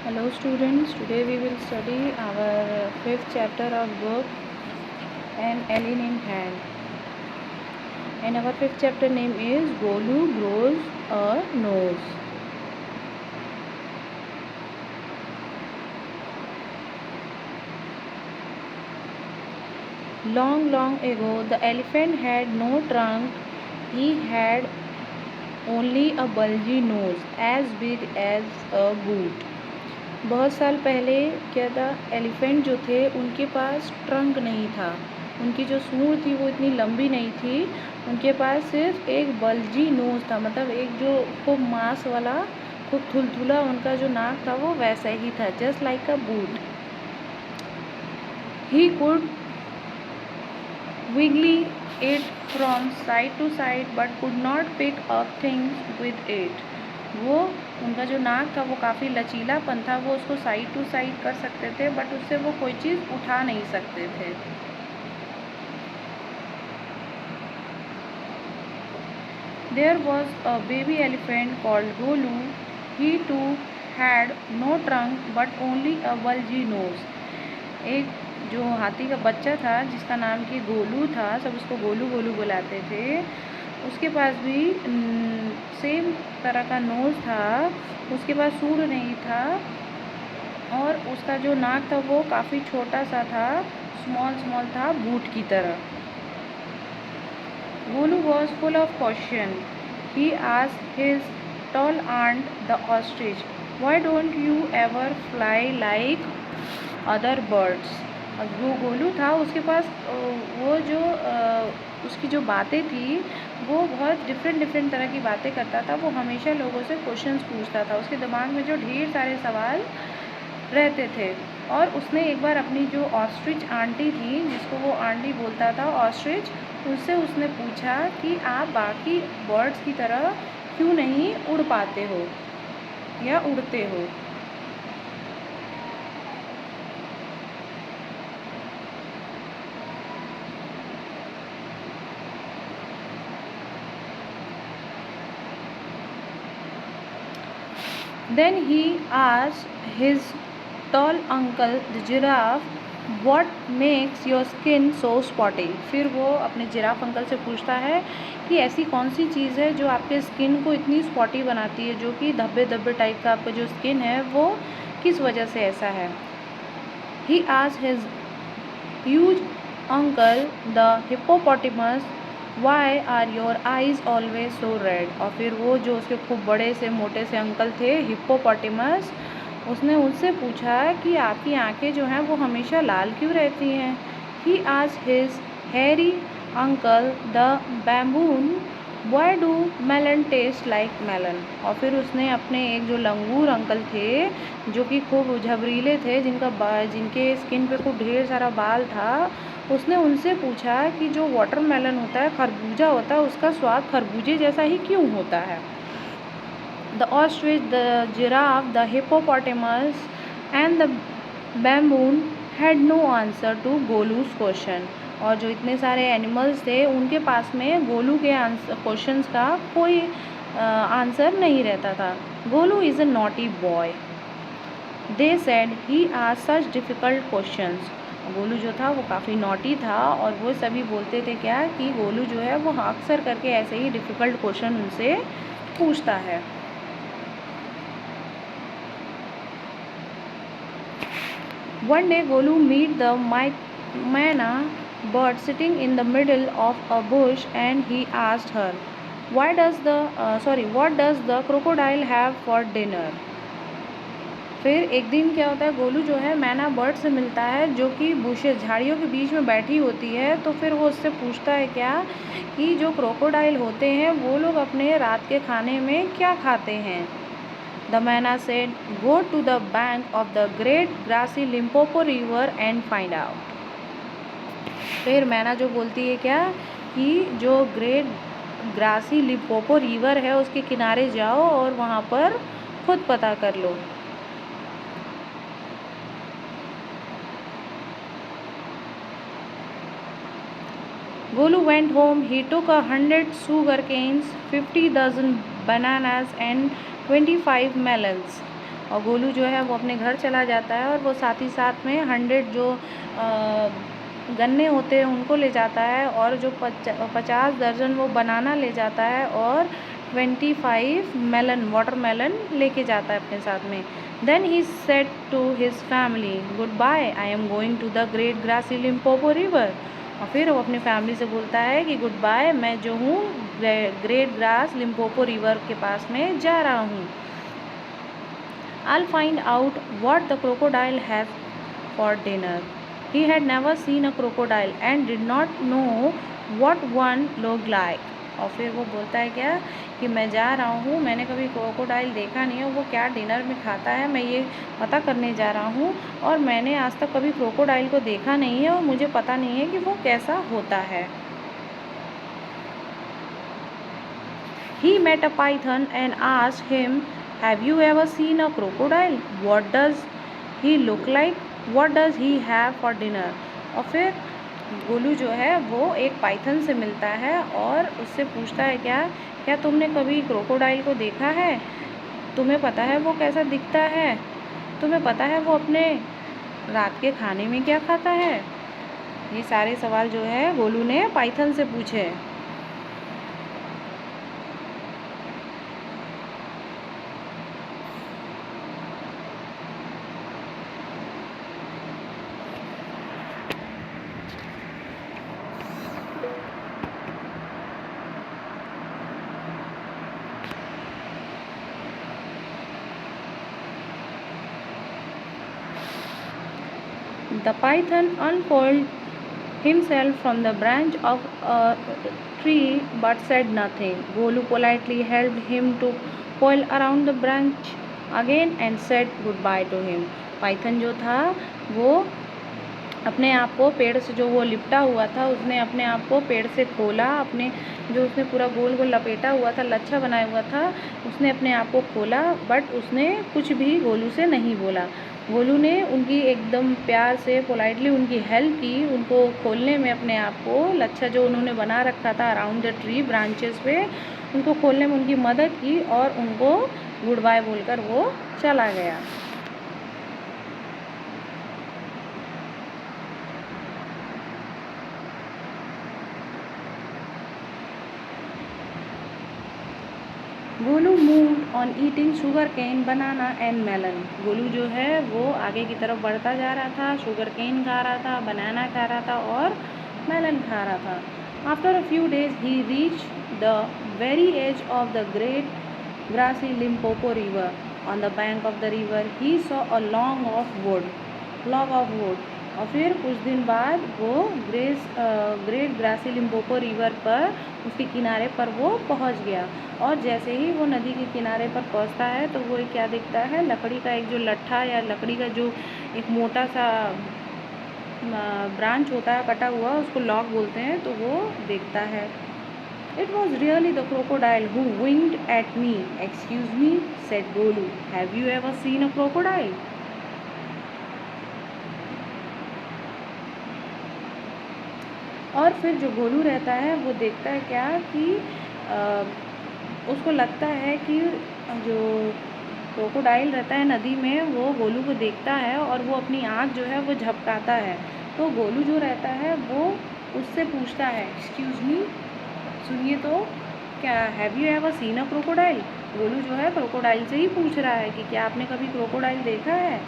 Hello students, today we will study our fifth chapter of book An Alien in Hand. And our fifth chapter name is Golu Grows a Nose. Long, long ago, the elephant had no trunk. He had only a bulgy nose as big as a boot. बहुत साल पहले क्या था, elephant जो थे उनके पास trunk नहीं था, उनकी जो सूंड थी वो इतनी लंबी नहीं थी, उनके पास सिर्फ एक बल्जी नोज था, मतलब एक जो खूब मांस वाला खूब थुलथुला उनका जो नाक था वो वैसा ही था, just like a boot. He could wiggle it from side to side but could not pick up things with it. वो उनका जो नाक था वो काफ़ी लचीलापन था, वो उसको साइड टू साइड कर सकते थे बट उससे वो कोई चीज़ उठा नहीं सकते थे. There was a baby elephant called Golu. He too had no trunk but only a bulgy nose. एक जो हाथी का बच्चा था जिसका नाम कि गोलू था, सब उसको गोलू गोलू बुलाते थे, उसके पास भी सेम तरह का नोज़ था, उसके पास सूंड नहीं था और उसका जो नाक था वो काफ़ी छोटा सा था, स्मॉल था, बूट की तरह. Golu was full of caution. He asked his tall aunt, the ostrich, "Why don't you ever fly like other birds?" और वो गोलू था, उसके पास वो जो उसकी जो बातें थी वो बहुत डिफरेंट तरह की बातें करता था, वो हमेशा लोगों से क्वेश्चंस पूछता था, उसके दिमाग में जो ढेर सारे सवाल रहते थे. और उसने एक बार अपनी जो ऑस्ट्रिच आंटी थी, जिसको वो आंटी बोलता था ऑस्ट्रिच, उससे उसने पूछा कि आप बाकी बर्ड्स की तरह क्यों नहीं उड़ पाते हो या उड़ते हो. Then he asked his tall uncle, the giraffe, what makes your skin so spotty? फिर वो अपने जिराफ अंकल से पूछता है कि ऐसी कौन सी चीज़ है जो आपके स्किन को इतनी स्पॉटी बनाती है, जो कि धब्बे धब्बे टाइप का आपका जो स्किन है वो किस वजह से ऐसा है. He asked his huge uncle, the hippopotamus, Why are your eyes always so red? और फिर वो जो उसके खूब बड़े से मोटे से अंकल थे हिप्पोपोटेमस, उसने उनसे पूछा कि आपकी आंखें जो हैं वो हमेशा लाल क्यों रहती हैं. He asked his hairy uncle, the baboon, Why do melon taste like melon? और फिर उसने अपने एक जो लंगूर अंकल थे जो कि खूब झबरीले थे, जिनके स्किन पे खूब ढेर सारा बाल था, उसने उनसे पूछा कि जो वाटरमेलन होता है, खरबूजा होता है, उसका स्वाद खरबूजे जैसा ही क्यों होता है. The ostrich, the giraffe, the hippopotamus and the baboon had no answer to Golu's question. और जो इतने सारे एनिमल्स थे उनके पास में गोलू के क्वेश्चंस का कोई आंसर नहीं रहता था. Golu is a naughty boy. They said he asked such difficult questions. Golu जो था वो काफ़ी नॉटी था और वो सभी बोलते थे क्या कि गोलू जो है वो अक्सर करके ऐसे ही डिफ़िकल्ट क्वेश्चन उनसे पूछता है. One day Golu meet the myna bird sitting in the middle of a bush and he asked her, what does the crocodile have for dinner? फिर एक दिन क्या होता है, गोलू जो है मैना बर्ड से मिलता है जो कि बुशेस झाड़ियों के बीच में बैठी होती है. तो फिर वो उससे पूछता है क्या कि जो क्रोकोडाइल होते हैं वो लोग अपने रात के खाने में क्या खाते हैं. The myna said, Go to the bank of the great grassy Limpopo river and find out. फिर मैना जो बोलती है क्या कि जो ग्रेट ग्रासी लिम्पोपो रिवर है उसके किनारे जाओ और वहाँ पर खुद पता कर लो. Golu went home. He took 100 sugar canes, 50 dozen bananas and 25 melons. और गोलू जो है वो अपने घर चला जाता है और वो साथ ही साथ में 100 जो गन्ने होते हैं उनको ले जाता है और जो 50 दर्जन वो बनाना ले जाता है और 25 वाटरमेलन लेके जाता है अपने साथ में। Then he said to his family, good bye, I am going to the great grassy Limpopo river. और फिर वो अपनी फैमिली से बोलता है कि गुड बाय, मैं जो हूँ ग्रेट ग्रास लिम्पोपो रिवर के पास में जा रहा हूँ। I'll find out what the crocodile has for dinner. He had never seen a crocodile and did not know what one looked like. और फिर वो बोलता है क्या कि मैं जा रहा हूँ, मैंने कभी क्रोकोडाइल देखा नहीं है, वो क्या डिनर में खाता है, मैं ये पता करने जा रहा हूँ। और मैंने आज तक कभी क्रोकोडाइल को देखा नहीं है और मुझे पता नहीं है कि वो कैसा होता है। He met a python and asked him, have you ever seen a crocodile? What does he look like? What does he have for dinner? और फिर गोलू जो है वो एक पाइथन से मिलता है और उससे पूछता है क्या तुमने कभी क्रोकोडाइल को देखा है? तुम्हें पता है वो कैसा दिखता है? तुम्हें पता है वो अपने रात के खाने में क्या खाता है? ये सारे सवाल जो है गोलू ने पाइथन से पूछे। The python uncoiled himself from the branch of a tree but said nothing. Golu politely helped him to coil around the branch again and said goodbye to him. Python जो था वो अपने आप को पेड़ से, जो वो लिपटा हुआ था, उसने अपने आप को पेड़ से खोला, अपने जो उसने पूरा गोल गोल लपेटा हुआ था, लच्छा बनाया हुआ था, उसने अपने आप को खोला, बट उसने कुछ भी गोलू से नहीं बोला। गोलू ने उनकी एकदम प्यार से पोलाइटली उनकी हेल्प की, उनको खोलने में, अपने आप को लच्छा जो उन्होंने बना रखा था अराउंड द ट्री ब्रांचेस पे, उनको खोलने में उनकी मदद की और उनको गुड बाय बोलकर वो चला गया। Golu moved on eating sugar cane, banana and melon. Golu जो है वो आगे की तरफ बढ़ता जा रहा था, शुगर केन खा रहा था, बनाना खा रहा था और मेलन खा रहा था। After a few days he reach the very edge of the great grassy Limpopo river. On the bank of the river he saw a log of wood. और फिर कुछ दिन बाद वो ग्रेट ग्रासी लिम्पोपो रिवर पर, उसके किनारे पर वो पहुंच गया। और जैसे ही वो नदी के किनारे पर पहुंचता है तो वो क्या दिखता है, लकड़ी का एक जो लट्ठा या लकड़ी का जो एक मोटा सा ब्रांच होता है कटा हुआ, उसको लॉग बोलते हैं, तो वो देखता है। It was really the crocodile who winked at me. Excuse me, said Golu. Have you ever seen a crocodile? और फिर जो गोलू रहता है वो देखता है क्या कि उसको लगता है कि जो क्रोकोडाइल रहता है नदी में, वो गोलू को देखता है और वो अपनी आँख जो है वो झपकाता है। तो गोलू जो रहता है वो उससे पूछता है, एक्सक्यूज़ मी, सुनिए तो, क्या have you ever seen a crocodile? Golu जो है क्रोकोडाइल से ही पूछ रहा है कि क्या आपने कभी क्रोकोडाइल देखा है।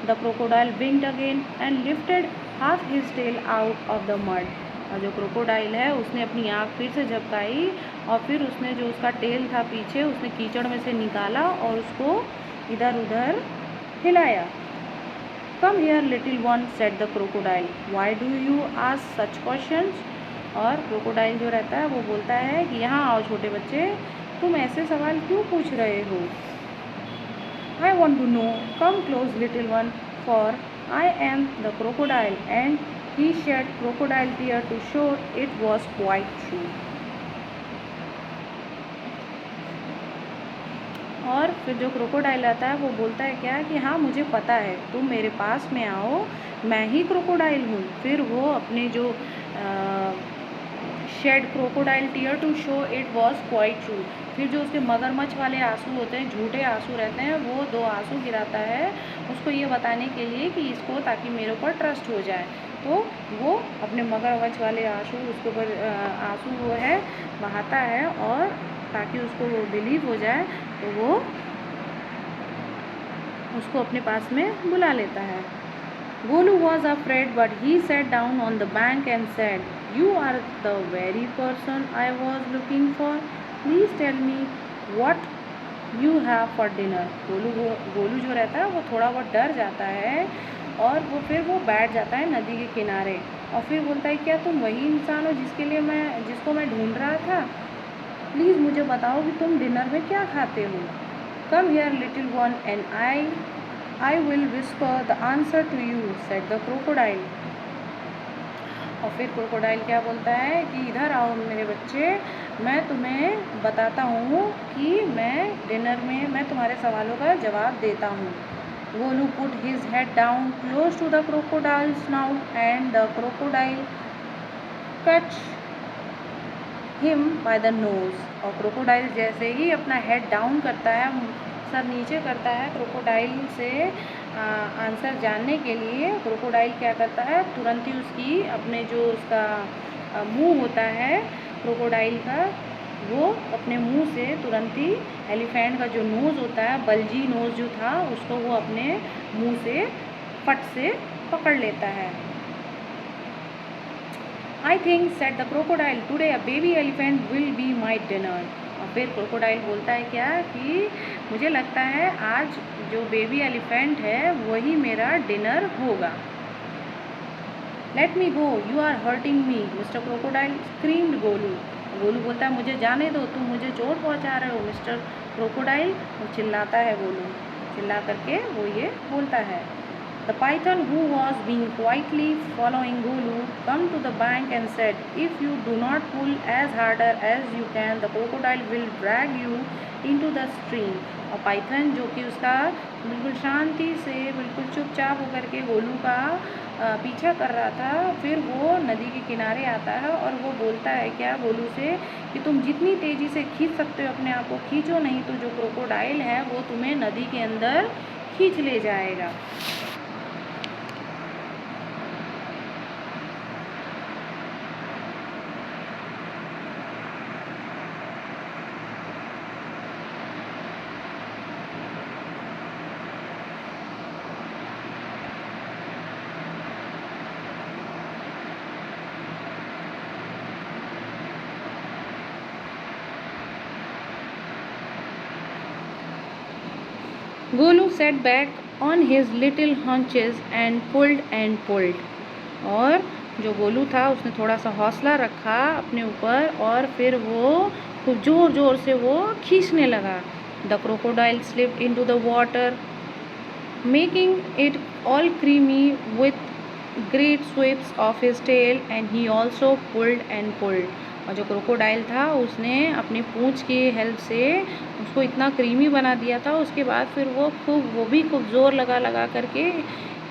The crocodile winked again and lifted half his tail out of the mud. और जो क्रोकोडाइल है उसने अपनी आँख फिर से झपकाई और फिर उसने जो उसका टेल था पीछे, उसने कीचड़ में से निकाला और उसको इधर उधर हिलाया। Come here little one, said the crocodile, why do you ask such questions? और क्रोकोडाइल जो रहता है वो बोलता है कि यहाँ आओ छोटे बच्चे, तुम ऐसे सवाल क्यों पूछ रहे हो? I want to know, come close little one, for I am the crocodile and he shed crocodile tear to show it was quite true. और फिर जो क्रोकोडाइल आता है वो बोलता है क्या कि हाँ मुझे पता है, तुम मेरे पास में आओ, मैं ही क्रोकोडाइल हूँ। फिर वो अपने जो shed crocodile tear to show it was quite true. फिर जो उसके मगरमच्छ वाले आंसू होते हैं, झूठे आंसू रहते हैं, वो 2 आंसू गिराता है उसको ये बताने के लिए कि इसको, ताकि मेरे ऊपर ट्रस्ट हो जाए। तो वो अपने मगरमच्छ वाले आंसू उसके ऊपर आंसू वो है बहाता है, और ताकि उसको वो बिलीव हो जाए तो वो उसको अपने पास में बुला लेता है। Golu was afraid, but he sat down on the bank and said, "You are the very person I was looking for. Please tell me what you have for dinner." Golu जो रहता है वो थोड़ा बहुत डर जाता है, और फिर वो बैठ जाता है नदी के किनारे, और फिर बोलता है, क्या तुम वही इंसान हो जिसको मैं ढूंढ रहा था? प्लीज़ मुझे बताओ कि तुम डिनर में क्या खाते हो। Come here, little one, and I will whisper the answer to you, said the crocodile. और फिर क्रोकोडाइल क्या बोलता है कि इधर आओ मेरे बच्चे, मैं तुम्हें बताता हूँ कि मैं डिनर में मैं तुम्हारे सवालों का जवाब देता हूँ। Golu put his head down close to the crocodile's snout, and the crocodile catch him by the nose. और क्रोकोडाइल जैसे ही अपना हेड डाउन करता है, सर नीचे करता है क्रोकोडाइल से आंसर जानने के लिए, क्रोकोडाइल क्या करता है, तुरंत ही उसकी अपने जो उसका मुंह होता है क्रोकोडाइल का, वो अपने मुंह से तुरंत ही एलिफेंट का जो नोज़ होता है, बल्जी नोज़ जो था, उसको वो अपने मुंह से फट से पकड़ लेता है। I think, said the crocodile, today a baby elephant will be my dinner. और फिर क्रोकोडाइल बोलता है क्या कि मुझे लगता है आज जो बेबी एलिफेंट है वही मेरा डिनर होगा। Let me go, you are hurting me, Mr. Crocodile screamed Golu. Golu बोलता है मुझे जाने दो, तुम मुझे चोट पहुंचा रहे हो मिस्टर क्रोकोडाइल। वो चिल्लाता है गोलू, चिल्ला करके वो ये बोलता है। The python, who was being quietly following Golu, come to the bank and said, "If you do not pull as harder as you can, the crocodile will drag you into the stream." और python जो कि उसका बिल्कुल शांति से, बिल्कुल चुपचाप होकर के गोलू का पीछा कर रहा था, फिर वो नदी के किनारे आता है और वो बोलता है क्या गोलू से कि तुम जितनी तेज़ी से खींच सकते हो अपने आप को खींचो, नहीं तो जो क्रोकोडाइल है वो तुम्हें नदी के अंदर खींच ले जाएगा। Golu sat back on his little haunches and pulled. और जो गोलू था उसने थोड़ा सा हौसला रखा अपने ऊपर, और फिर वो खूब ज़ोर ज़ोर से वो खींचने लगा। The crocodile slipped into the water, making it all creamy with great sweeps of his tail, and he also pulled. और जो क्रोकोडाइल था उसने अपनी पूंछ की हेल्प से उसको इतना क्रीमी बना दिया था। उसके बाद फिर वो भी खूब ज़ोर लगा करके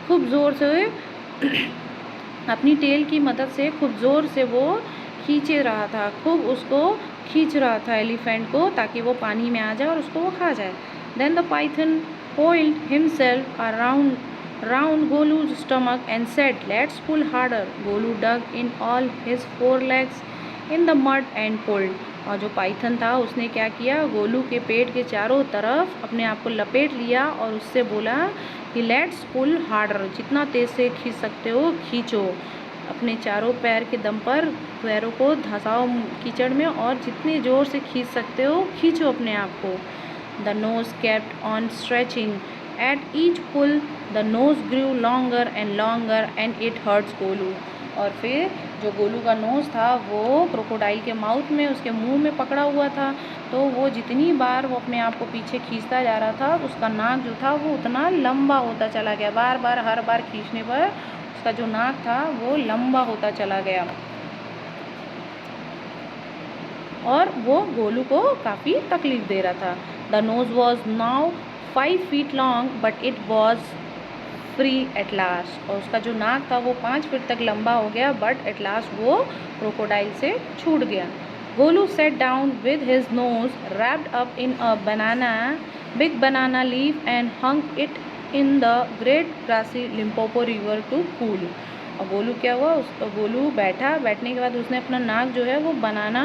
खूब ज़ोर से अपनी टेल की मदद से खूब ज़ोर से वो खींचे रहा था, खूब उसको खींच रहा था एलिफेंट को, ताकि वो पानी में आ जाए और उसको वो खा जाए। Then the python coiled himself round Golu's stomach and said, "Let's pull harder." Golu dug in all his 4 legs in the mud and pulled. और जो पाइथन था उसने क्या किया, गोलू के पेट के चारों तरफ अपने आप को लपेट लिया और उससे बोला कि लेट्स पुल हार्डर, जितना तेज़ से खींच सकते हो खींचो, अपने चारों पैर के दम पर पैरों को धंसाओ कीचड़ में, और जितने ज़ोर से खींच सकते हो खींचो अपने आप को। The nose kept on stretching. At each pull, the nose grew longer and it hurts Golu. और फिर जो गोलू का नोज़ था वो क्रोकोडाइल के माउथ में, उसके मुंह में पकड़ा हुआ था, तो वो जितनी बार वो अपने आप को पीछे खींचता जा रहा था, उसका नाक जो था वो उतना लंबा होता चला गया। हर बार खींचने पर उसका जो नाक था वो लंबा होता चला गया, और वो गोलू को काफ़ी तकलीफ़ दे रहा था। The nose was now 5 feet long, but it was free at last. और उसका जो नाक था वो 5 फीट तक लंबा हो गया, बट एट लास्ट वो क्रोकोडाइल से छूट गया। Golu set down with his nose wrapped up in a big banana leaf and hung it in the great grassy Limpopo river to cool. और गोलू क्या हुआ, गोलू बैठने के बाद उसने अपना नाक जो है वो बनाना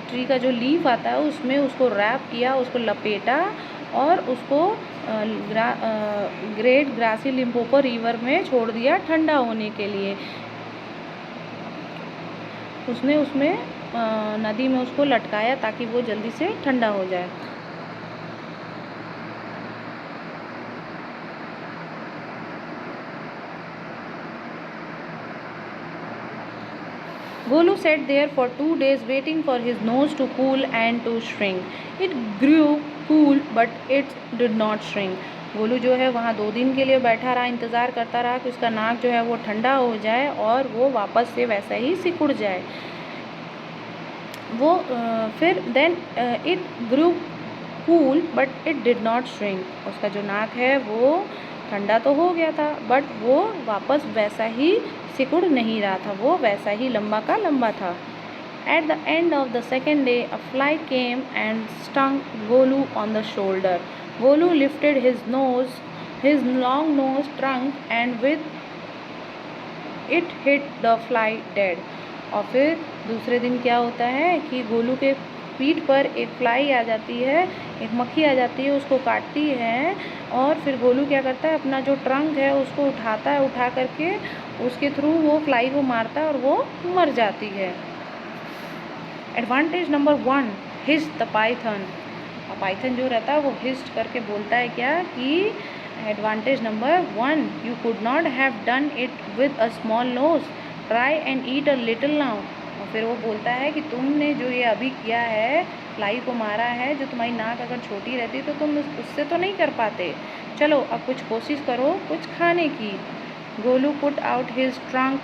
ट्री का जो लीफ आता है उसमें उसको रैप किया, उसको लपेटा और उसको ग्रेट ग्रासी लिम्पोपो रिवर में छोड़ दिया ठंडा होने के लिए। उसने उसमें नदी में उसको लटकाया ताकि वो जल्दी से ठंडा हो जाए। Golu sat there for 2 days waiting for his nose to cool and to shrink. It grew cool but it did not shrink. Golu जो है वहाँ 2 दिन के लिए बैठा रहा, इंतज़ार करता रहा कि उसका नाक जो है वो ठंडा हो जाए और वो वापस से वैसा ही सिकुड़ जाए। वो फिर then it grew cool but it did not shrink. उसका जो नाक है वो ठंडा तो हो गया था बट वो वापस वैसा ही सिकुड़ नहीं रहा था, वो वैसा ही लंबा का लंबा था। At the end of the second day a fly came and stung Golu on the shoulder. Golu lifted his long nose trunk and with it hit the fly dead. और फिर दूसरे दिन क्या होता है कि गोलू के पीठ पर एक फ्लाई आ जाती है, एक मक्खी आ जाती है, उसको काटती है और फिर गोलू क्या करता है, अपना जो ट्रंक है उसको उठाता है, उठा करके उसके थ्रू वो फ्लाई को मारता है और वो मर जाती है। Advantage number 1, hissed the python. और पाइथन जो रहता है वो हिस्ट करके बोलता है क्या कि advantage number 1, you could not have done it with a small nose, try and eat a little now. और फिर वो बोलता है कि तुमने जो ये अभी किया है, फ्लाई को मारा है, जो तुम्हारी नाक अगर छोटी रहती तो तुम उससे तो नहीं कर पाते, चलो अब कुछ कोशिश करो कुछ खाने की। Golu put out his trunk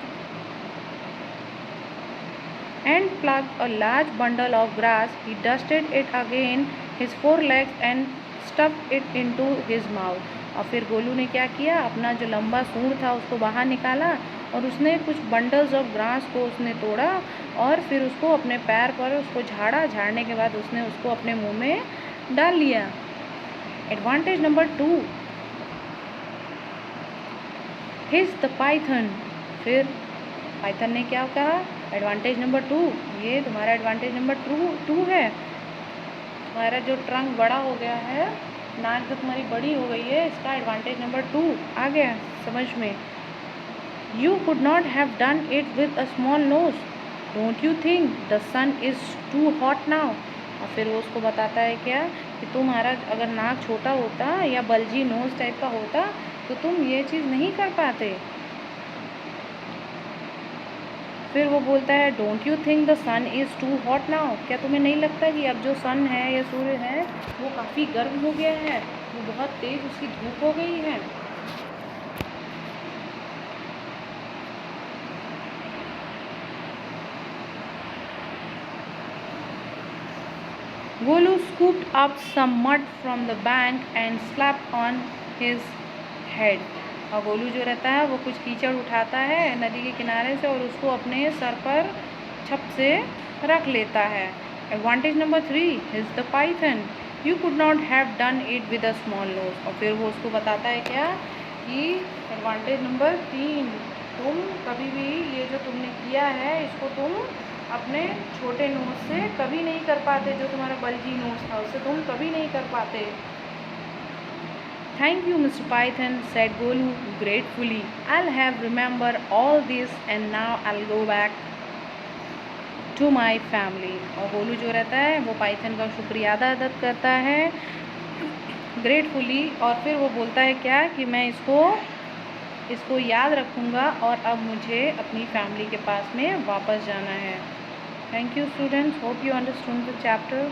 and plucked a large bundle of grass. He dusted it again his 4 legs and stuffed it into his mouth. और फिर गोलू ने क्या किया, अपना जो लंबा सूंड था उसको बाहर निकाला और उसने कुछ बंडल्स ऑफ ग्रास को उसने तोड़ा और फिर उसको अपने पैर पर उसको झाड़ा, झाड़ने के बाद उसने उसको अपने मुंह में डाल लिया। Advantage number 2, his the Python. फिर पाइथन ने क्या कहा, एडवांटेज नंबर 2, ये तुम्हारा एडवांटेज नंबर 2 है। तुम्हारा जो ट्रंक बड़ा हो गया है, नाक जो तुम्हारी बड़ी हो गई है, इसका एडवांटेज नंबर 2 आ गया समझ में। You could not have done it with a small nose, don't you think the sun is too hot now. और फिर वो उसको बताता है क्या कि तुम्हारा अगर नाक छोटा होता या बल्जी नोज टाइप का होता तो तुम ये चीज़ नहीं कर पाते। फिर वो बोलता है don't you think the sun is too hot now, क्या तुम्हें नहीं लगता कि अब जो सन है या सूर्य है वो काफ़ी गर्म हो गया है, वो बहुत तेज़ उसकी धूप हो गई है। Golu scooped up some mud from the bank and slapped on his head। और गोलू जो रहता है वो कुछ कीचड़ उठाता है नदी के किनारे से और उसको अपने सर पर छप से रख लेता है। Advantage number 3, is the python, you could not have done it with a small nose. और फिर वो उसको बताता है क्या कि एडवांटेज नंबर 3, तुम कभी भी ये जो तुमने किया है इसको तुम अपने छोटे नोज से कभी नहीं कर पाते, जो तुम्हारा बल्जी नोज था उससे तुम कभी नहीं कर पाते। Thank you, Mr. Python, said Golu gratefully. I'll have remember all this and now I'll go back to my family। और गोलू जो रहता है वो पाइथन का शुक्रिया अदा करता है ग्रेटफुली और फिर वो बोलता है क्या कि मैं इसको याद रखूँगा और अब मुझे अपनी फैमिली के पास में वापस जाना है। Thank you students, hope you understood the chapter.